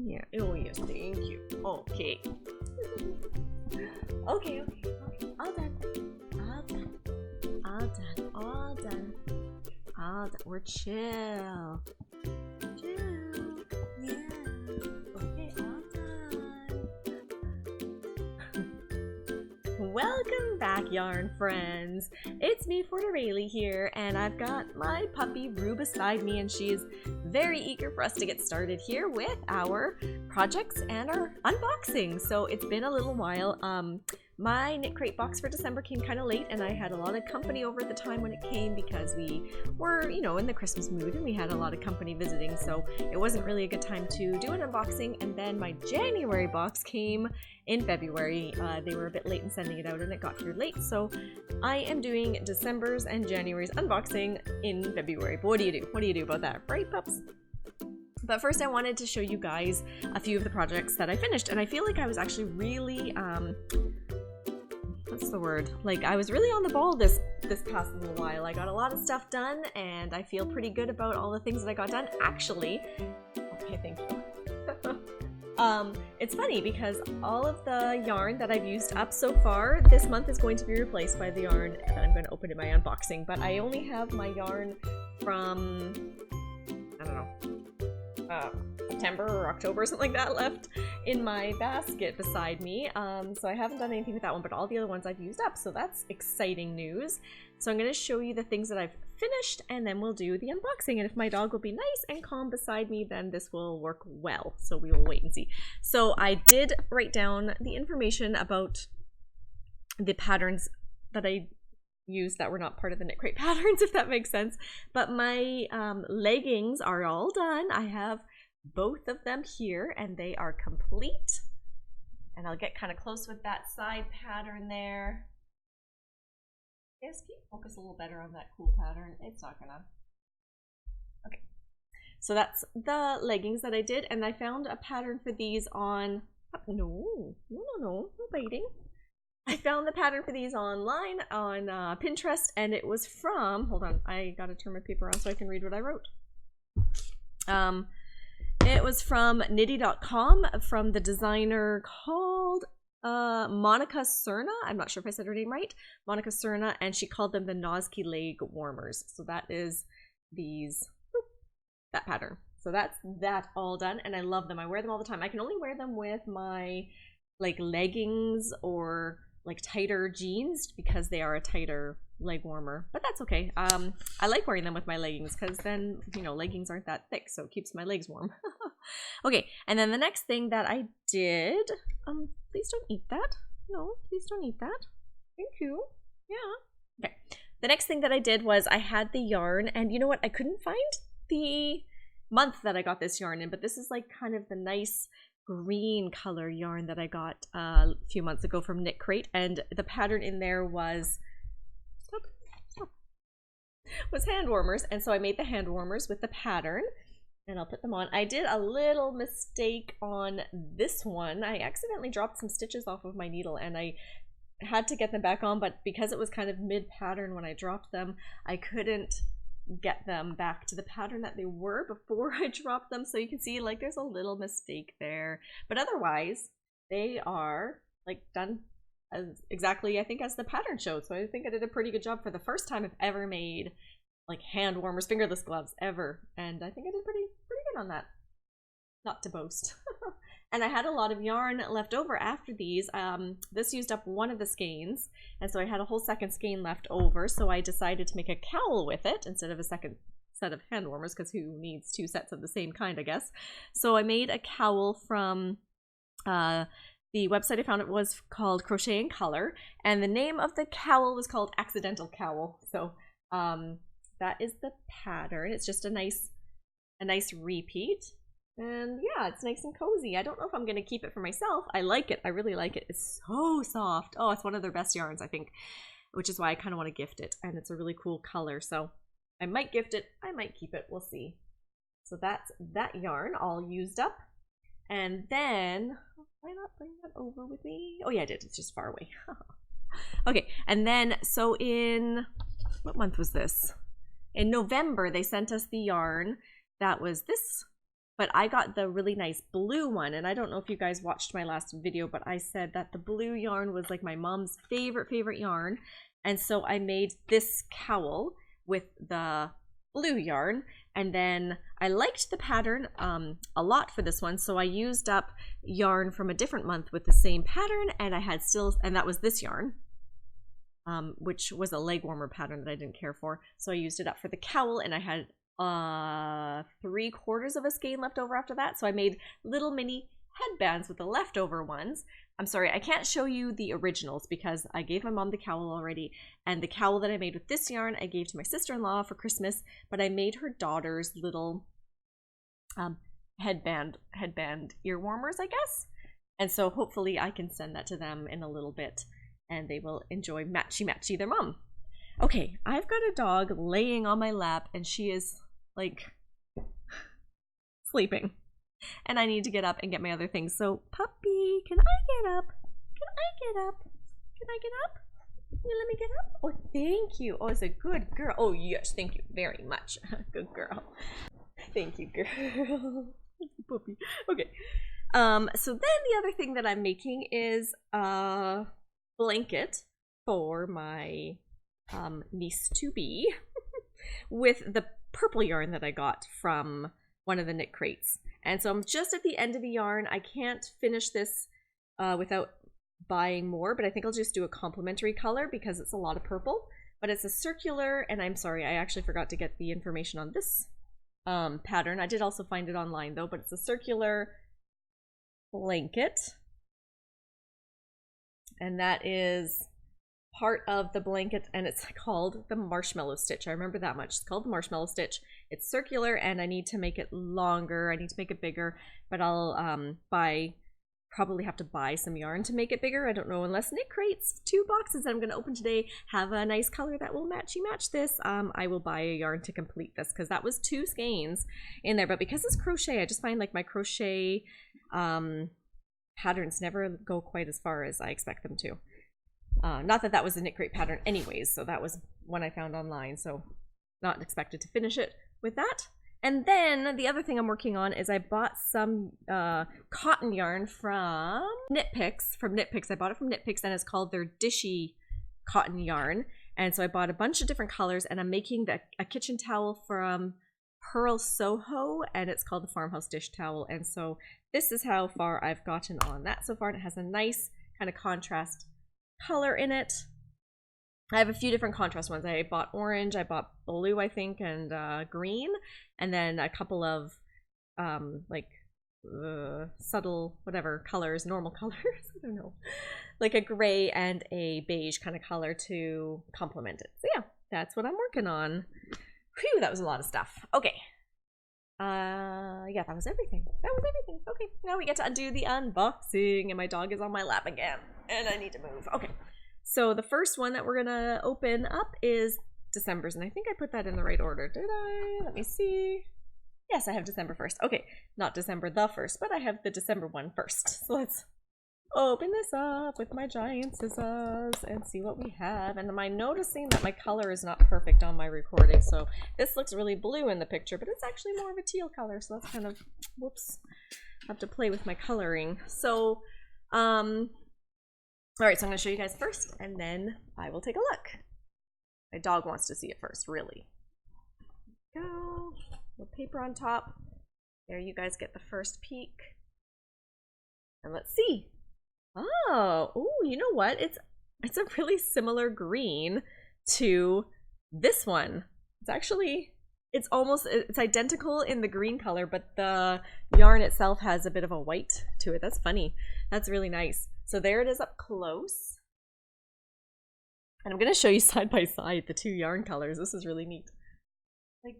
Yeah. Oh yes, thank you. Okay. Okay. All done. All done. All done. All done. All done. We're chill. Chill. Yeah. Okay, all done. Welcome back, yarn friends. It's me, Forderayleigh here, and I've got my puppy Rue beside me, and she is very eager for us to get started here with our projects and our unboxing. So it's been a little while. My knit crate box for December came kind of late, and I had a lot of company over at the time when it came because we were, you know, in the Christmas mood and we had a lot of company visiting, so it wasn't really a good time to do an unboxing. And then my January box came in February. They were a bit late in sending it out and it got here late, so I am doing December's and January's unboxing in February. But what do you do? What do you do about that, right, pups? But first I wanted to show you guys a few of the projects that I finished, and I feel like I was actually really what's the word? Like, I was really on the ball this past little while. I got a lot of stuff done, and I feel pretty good about all the things that I got done. Actually, okay, thank you. It's funny because all of the yarn that I've used up so far this month is going to be replaced by the yarn that I'm going to open in my unboxing, but I only have my yarn from, I don't know, September or October or something like that left in my basket beside me, so I haven't done anything with that one, but all the other ones I've used up, so that's exciting news. So I'm going to show you the things that I've finished, and then we'll do the unboxing, and if my dog will be nice and calm beside me, then this will work well, so we will wait and see. So I did write down the information about the patterns that I used that were not part of the knit crate patterns, if that makes sense, but my leggings are all done. I have both of them here and they are complete, and I'll get kind of close with that side pattern there. Yes, can you focus a little better on that cool pattern? It's not gonna. Okay, so that's the leggings that I did, and I found a pattern for these on no biting. I found the pattern for these online on Pinterest, and it was from, hold on, I gotta turn my paper on so I can read what I wrote. It was from knitty.com, from the designer called Monica Cerna. I'm not sure if I said her name right. Monica Cerna, and she called them the Noski leg warmers. So that is that pattern. So that's that all done, and I love them. I wear them all the time. I can only wear them with my like leggings or like tighter jeans because they are a tighter leg warmer, but that's okay. I like wearing them with my leggings because then, you know, leggings aren't that thick, so it keeps my legs warm. Okay, and then the next thing that I did, please don't eat that. No, please don't eat that. Thank you. Yeah. Okay. The next thing that I did was I had the yarn, and you know what? I couldn't find the month that I got this yarn in, but this is like kind of the nice green color yarn that I got a few months ago from Knit Crate, and the pattern in there was hand warmers, and so I made the hand warmers with the pattern, and I'll put them on. I did a little mistake on this one. I accidentally dropped some stitches off of my needle, and I had to get them back on, but because it was kind of mid-pattern when I dropped them, I couldn't get them back to the pattern that they were before I dropped them. So you can see like there's a little mistake there, but otherwise they are like done as exactly I think as the pattern showed. So I think I did a pretty good job for the first time I've ever made like hand warmers, fingerless gloves ever, and I think I did pretty good on that, not to boast. And I had a lot of yarn left over after these. This used up one of the skeins, and so I had a whole second skein left over, so I decided to make a cowl with it instead of a second set of hand warmers, because who needs two sets of the same kind, I guess. So I made a cowl from the website I found. It was called Crochet in Color, and the name of the cowl was called Accidental Cowl. So that is the pattern. It's just a nice repeat. And yeah, it's nice and cozy. I don't know if I'm going to keep it for myself. I like it. I really like it. It's so soft. Oh, it's one of their best yarns, I think, which is why I kind of want to gift it. And it's a really cool color. So I might gift it. I might keep it. We'll see. So that's that yarn all used up. And then, why not bring that over with me? Oh yeah, I did. It's just far away. Okay. And then, so in, what month was this? In November, they sent us the yarn that was this but I got the really nice blue one. And I don't know if you guys watched my last video, but I said that the blue yarn was like my mom's favorite yarn. And so I made this cowl with the blue yarn. And then I liked the pattern a lot for this one. So I used up yarn from a different month with the same pattern, and I had still, and that was this yarn. Which was a leg warmer pattern that I didn't care for. So I used it up for the cowl, and I had 3/4 of a skein left over after that. So I made little mini headbands with the leftover ones. I'm sorry, I can't show you the originals because I gave my mom the cowl already. And the cowl that I made with this yarn, I gave to my sister-in-law for Christmas, but I made her daughter's little headband ear warmers, I guess. And so hopefully I can send that to them in a little bit, and they will enjoy matchy their mom. Okay, I've got a dog laying on my lap, and she is like sleeping. And I need to get up and get my other things. So, puppy, can I get up? Can I get up? Can I get up? Can you let me get up? Oh, thank you. Oh, it's a good girl. Oh, yes, thank you very much. Good girl. Thank you, girl. Puppy. Okay. So then the other thing that I'm making is a blanket for my niece-to-be with the purple yarn that I got from one of the knit crates. And so I'm just at the end of the yarn. I can't finish this without buying more, but I think I'll just do a complementary color because it's a lot of purple. But it's a circular, and I'm sorry, I actually forgot to get the information on this pattern. I did also find it online though, but it's a circular blanket. And that is part of the blanket, and it's called the marshmallow stitch. I remember that much. It's called the marshmallow stitch. It's circular, and I need to make it longer. I need to make it bigger, but I'll probably have to buy some yarn to make it bigger. I don't know, unless Knit Crate's 2 boxes that I'm going to open today have a nice color that will match this. I will buy a yarn to complete this because that was 2 skeins in there. But because it's crochet, I just find like my crochet patterns never go quite as far as I expect them to. Not that that was a Knit Crate pattern anyways, so that was one I found online, so not expected to finish it with that. And then the other thing I'm working on is I bought some cotton yarn from Knit Picks. I bought it from Knit Picks, and it's called their Dishy cotton yarn. And so I bought a bunch of different colors, and I'm making a kitchen towel from Pearl Soho, and it's called the Farmhouse Dish Towel. And so this is how far I've gotten on that so far, and it has a nice kind of contrast color in it. I have a few different contrast ones. I bought orange, I bought blue, I think, and green, and then a couple of subtle whatever colors, normal colors, I don't know, like a gray and a beige kind of color to complement it. So yeah, that's what I'm working on. Phew, that was a lot of stuff. Okay. Yeah, that was everything. Okay, now we get to undo the unboxing, and my dog is on my lap again, and I need to move. Okay, so the first one that we're gonna open up is December's, and I think I put that in the right order. Did I? Let me see. Yes, I have December 1st. Okay, not December the 1st, but I have the December one first. So let's open this up with my giant scissors and see what we have. And am I noticing that my color is not perfect on my recording? So this looks really blue in the picture, but it's actually more of a teal color. So that's kind of, whoops, I have to play with my coloring. So, all right, so I'm gonna show you guys first, and then I will take a look. My dog wants to see it first, really. Go, little paper on top. There you guys get the first peek. And let's see. Oh, ooh, you know what? It's a really similar green to this one. It's actually, it's identical in the green color, but the yarn itself has a bit of a white to it. That's funny. That's really nice. So there it is up close. And I'm going to show you side by side the 2 yarn colors. This is really neat. Like,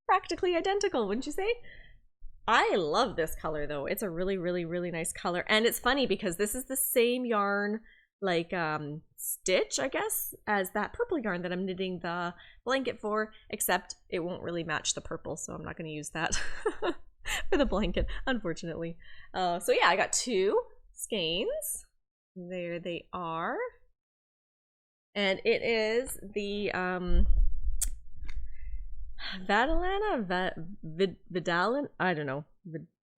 practically identical, wouldn't you say? I love this color though. It's a really, really, really nice color. And it's funny because this is the same yarn, like stitch, I guess, as that purple yarn that I'm knitting the blanket for, except it won't really match the purple, so I'm not going to use that for the blanket, unfortunately. So yeah, I got 2 skeins. There they are. And it is the Vidalin, I don't know,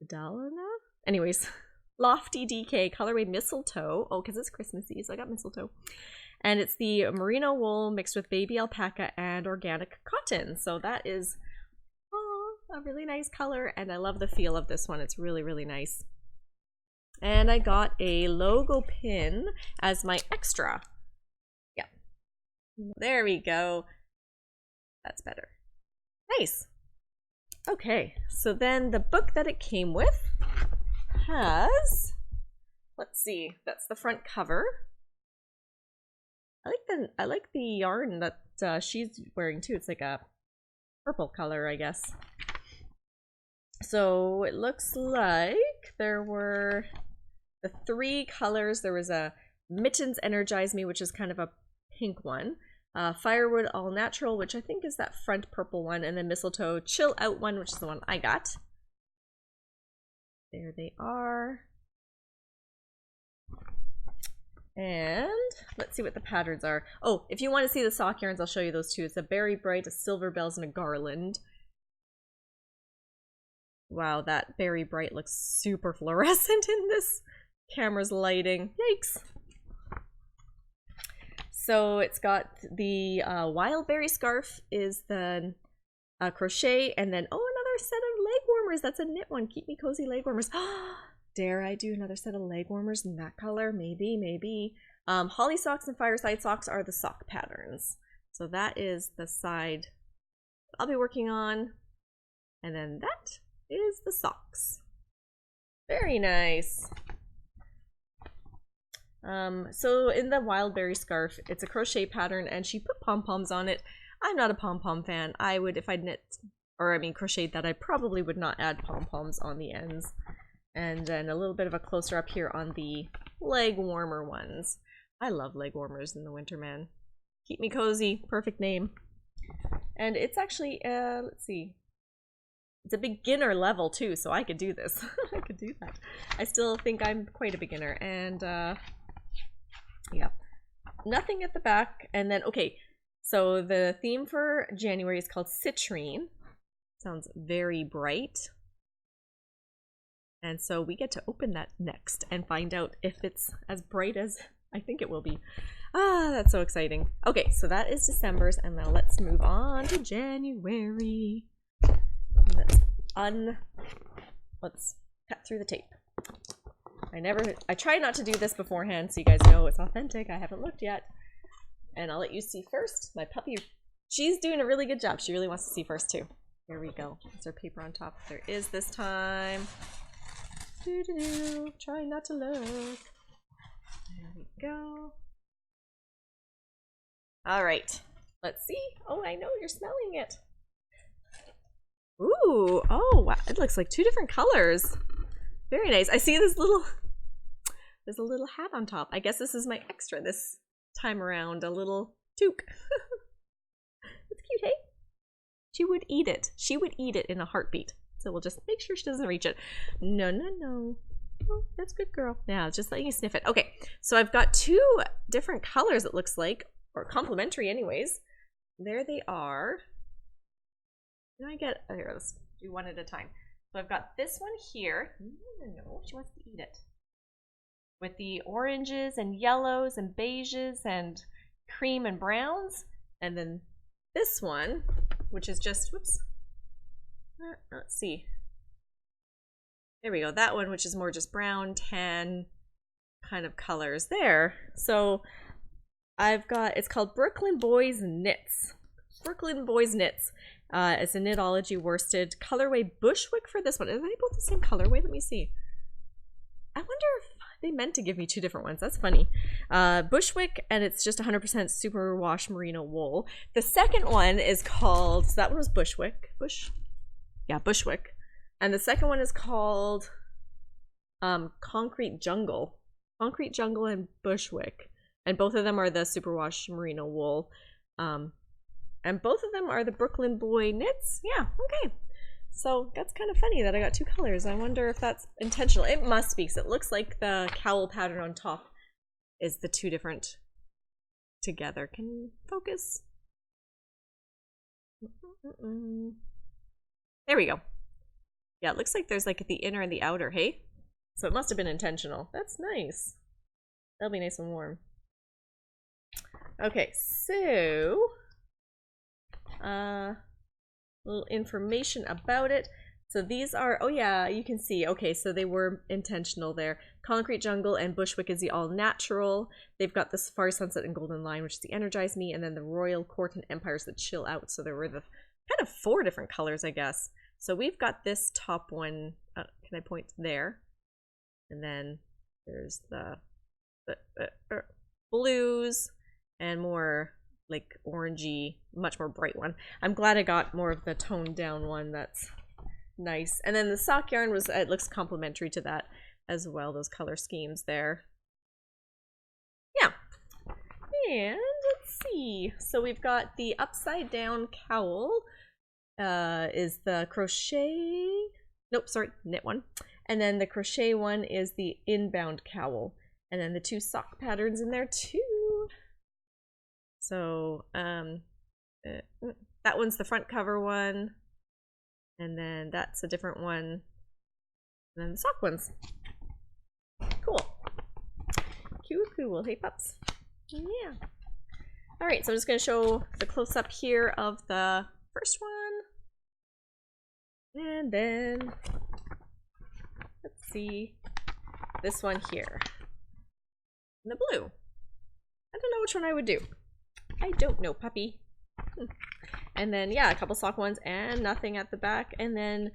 Vidalina? Anyways, Lofty DK colorway mistletoe. Oh, because it's Christmassy, so I got mistletoe. And it's the merino wool mixed with baby alpaca and organic cotton. So that is a really nice color, and I love the feel of this one. It's really, really nice. And I got a logo pin as my extra. Yeah. There we go. That's better. Nice. Okay, so then the book that it came with has, let's see, that's the front cover. I like the yarn that she's wearing too. It's like a purple color, I guess. So it looks like there were the 3 colors. There was a Mittens Energize Me, which is kind of a pink one. Firewood All Natural, which I think is that front purple one, and then Mistletoe Chill Out one, which is the one I got. There they are. And let's see what the patterns are. Oh, if you want to see the sock yarns, I'll show you those too. It's a Berry Bright, a Silver Bells, and a Garland. Wow, that Berry Bright looks super fluorescent in this camera's lighting. Yikes. So it's got the Wild Berry Scarf is the crochet, and then, oh, another set of leg warmers. That's a knit one. Keep Me Cozy leg warmers. Dare I do another set of leg warmers in that color? Maybe, maybe. Holly Socks and Fireside Socks are the sock patterns. So that is the side I'll be working on. And then that is the socks. Very nice. So in the Wild Berry Scarf, it's a crochet pattern, and she put pom-poms on it. I'm not a pom-pom fan. I would, if I'd knit, or I mean crocheted that, I probably would not add pom-poms on the ends. And then a little bit of a closer up here on the leg warmer ones. I love leg warmers in the winter, man. Keep Me Cozy, perfect name. And it's actually, let's see. It's a beginner level too, so I could do this. I could do that. I still think I'm quite a beginner. And yeah, nothing at the back. And then, okay, so the theme for January is called Citrine. Sounds very bright. And so we get to open that next and find out if it's as bright as I think it will be. Ah, that's so exciting. Okay, so that is December's, and now let's move on to January. Let's cut through the tape. I try not to do this beforehand so you guys know it's authentic. I haven't looked yet. And I'll let you see first. My puppy, she's doing a really good job. She really wants to see first too. Here we go. Is there paper on top? There is this time. Try not to look. There we go. All right. Let's see. Oh, I know you're smelling it. Ooh. Oh, wow. It looks like 2 different colors. Very nice. I see this little, there's a little hat on top. I guess this is my extra this time around. A little toque. It's cute, hey? She would eat it. She would eat it in a heartbeat. So we'll just make sure she doesn't reach it. No, no, no. Oh, that's good, girl. Now, just letting you sniff it. Okay, so I've got 2 different colors, it looks like, or complementary anyways. There they are. Can I get, oh, here, let's do one at a time. So I've got this one here. No, she wants to eat it. With the oranges and yellows and beiges and cream and browns. And then this one, which is just, whoops. Let's see. There we go. That one, which is more just brown, tan kind of colors there. So I've got, it's called Brooklyn Boys Knits. Brooklyn Boys Knits. It's a Knitology worsted colorway Bushwick for this one. Are they both the same colorway? Let me see. I wonder if they meant to give me 2 different ones. That's funny. Bushwick, and it's just 100% superwash merino wool. The second one is called, so that one was Bushwick. Bushwick. And the second one is called Concrete Jungle. Concrete Jungle and Bushwick. And both of them are the superwash merino wool. And both of them are the Brooklyn Boy Knits. Yeah, okay. So that's kind of funny that I got 2 colors. I wonder if that's intentional. It must be, because it looks like the cowl pattern on top is the 2 different together. Can you focus? There we go. Yeah, it looks like there's like the inner and the outer, hey? So it must have been intentional. That's nice. That'll be nice and warm. Okay, so little information about it. So these are, oh yeah, you can see, okay, so they were intentional there. Concrete Jungle and Bushwick is the all natural. They've got this Far Sunset and Golden Line, which is the Energize Me, and then the Royal Court and Empires that Chill Out. So there were the kind of 4 different colors, I guess. So we've got this top one, can I point there? And then there's the blues and more like orangey, much more bright one. I'm glad I got more of the toned down one. That's nice. And then the sock yarn was, it looks complementary to that as well, those color schemes there. Yeah. And let's see. So we've got the upside down cowl is the crochet, nope, sorry, knit one. And then the crochet one is the inbound cowl. And then the 2 sock patterns in there too. So that one's the front cover one. And then that's a different one. And then the sock ones. Cool. Cool. Hey pups. Yeah. Alright, so I'm just going to show the close-up here of the first one. And then, let's see, this one here. And the blue. I don't know which one I would do. I don't know, puppy. And then, yeah, a couple sock ones and nothing at the back. And then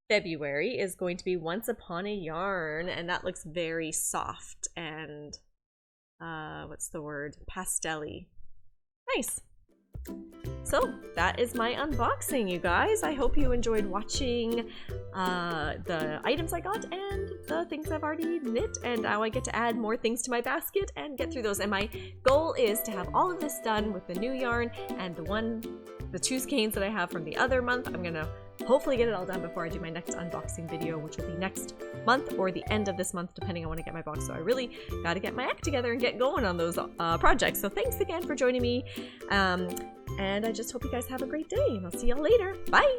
February is going to be Once Upon a Yarn. And that looks very soft and, what's the word? Pastel-y. Nice. So that is my unboxing, you guys. I hope you enjoyed watching the items I got and the things I've already knit, and now I get to add more things to my basket and get through those. And my goal is to have all of this done with the new yarn and the 2 skeins that I have from the other month. I'm gonna hopefully get it all done before I do my next unboxing video, which will be next month or the end of this month, depending on when I get my box. So I really got to get my act together and get going on those projects. So thanks again for joining me. And I just hope you guys have a great day, and I'll see y'all later. Bye!